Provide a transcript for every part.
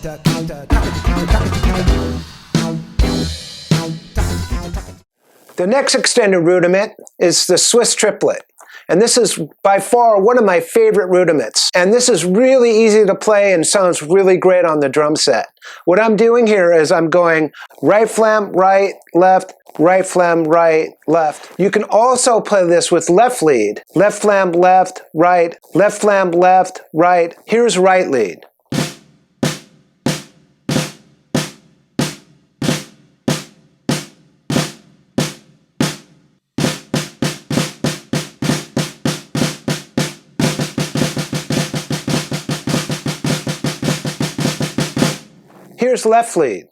The next extended rudiment is the Swiss Triplet. And this is by far one of my favorite rudiments. And this is really easy to play and sounds really great on the drum set. What I'm doing here is I'm going right flam, right, left, right flam, right, left. You can also play this with left lead. Left flam, left, right, left flam, left, right. Here's right lead. Here's left lead.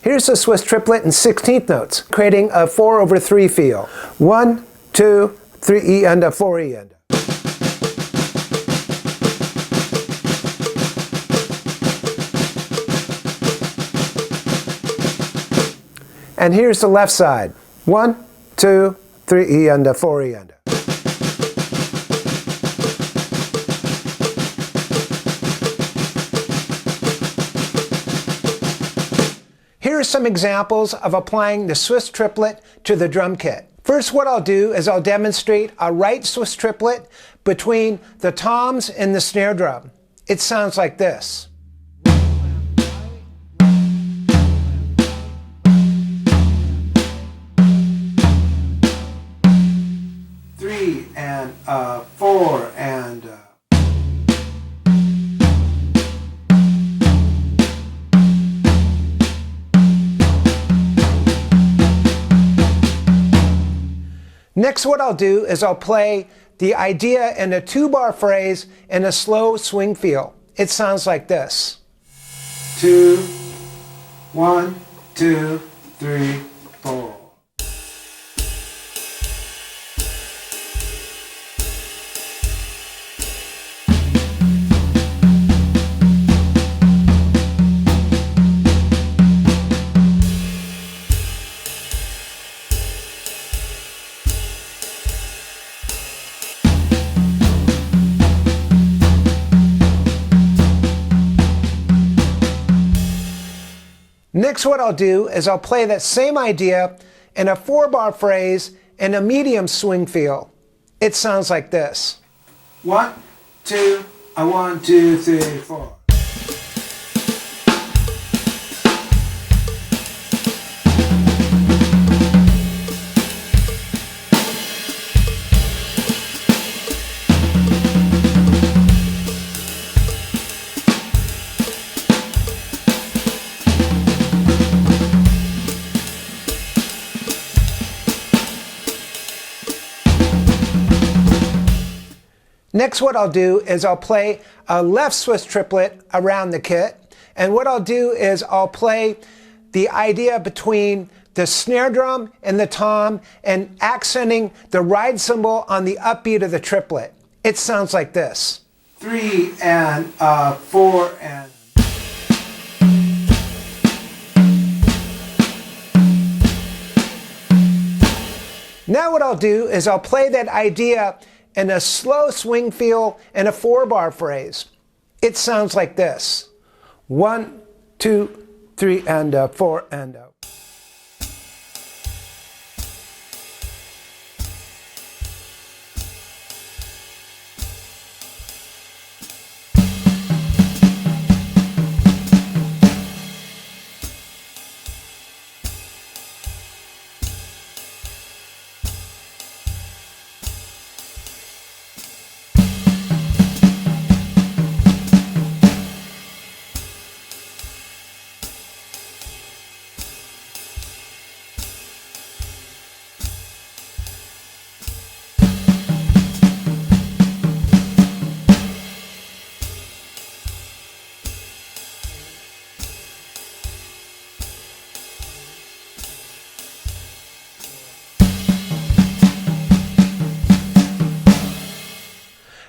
Here's the Swiss Triplet in 16th notes, creating a 4/3 feel. 1, 2, 3 E and a 4 E and a. And here's the left side. 1, 2, 3 E and a 4 E and a. Here are some examples of applying the Swiss Triplet to the drum kit. First, what I'll do is I'll demonstrate a right Swiss Triplet between the toms and the snare drum. It sounds like this. 3 and 4 and Next, what I'll do is I'll play the idea in a 2-bar phrase in a slow swing feel. It sounds like this. 2, 1, 2, 3, 4. Next, what I'll do is I'll play that same idea in a 4-bar phrase in a medium swing feel. It sounds like this. 1, 2, 1, 2, 3, 4. Next, what I'll do is I'll play a left Swiss Triplet around the kit. And what I'll do is I'll play the idea between the snare drum and the tom and accenting the ride cymbal on the upbeat of the triplet. It sounds like this. 3 and 4 and... Now what I'll do is I'll play that idea in a slow swing feel in a 4-bar phrase. It sounds like this. 1, 2, 3 and 4 and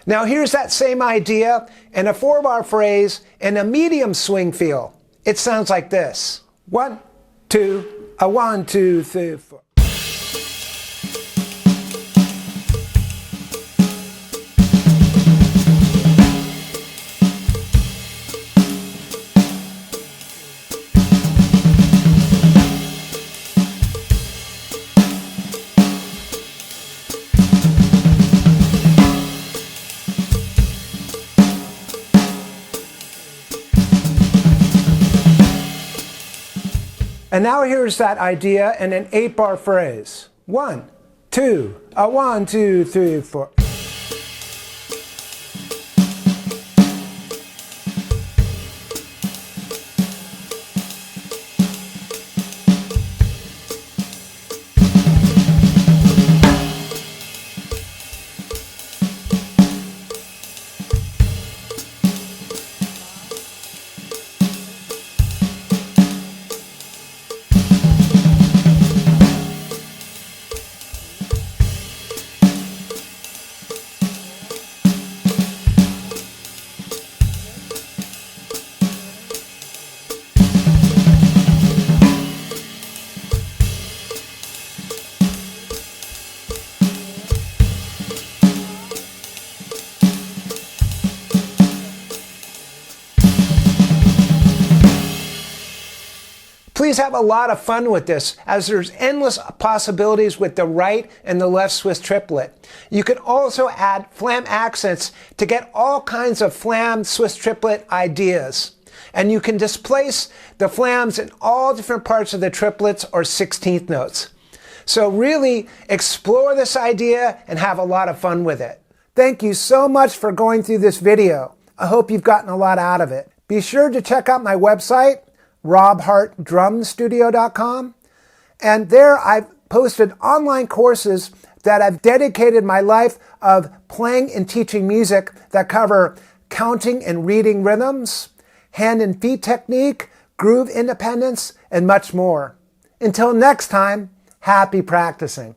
Now here's that same idea in a 4-bar phrase in a medium swing feel. It sounds like this. 1, 2, a 1, 2, 3, 4. And now here's that idea in an 8-bar phrase. 1, 2, a 1, 2, 3, 4. Please have a lot of fun with this, as there's endless possibilities with the right and the left Swiss triplet. You can also add flam accents to get all kinds of flam Swiss triplet ideas. And you can displace the flams in all different parts of the triplets or 16th notes. So really explore this idea and have a lot of fun with it. Thank you so much for going through this video. I hope you've gotten a lot out of it. Be sure to check out my website, robhartdrumstudio.com, and there I've posted online courses that I've dedicated my life of playing and teaching music that cover counting and reading rhythms, hand and feet technique, groove independence, and much more. Until next time, happy practicing.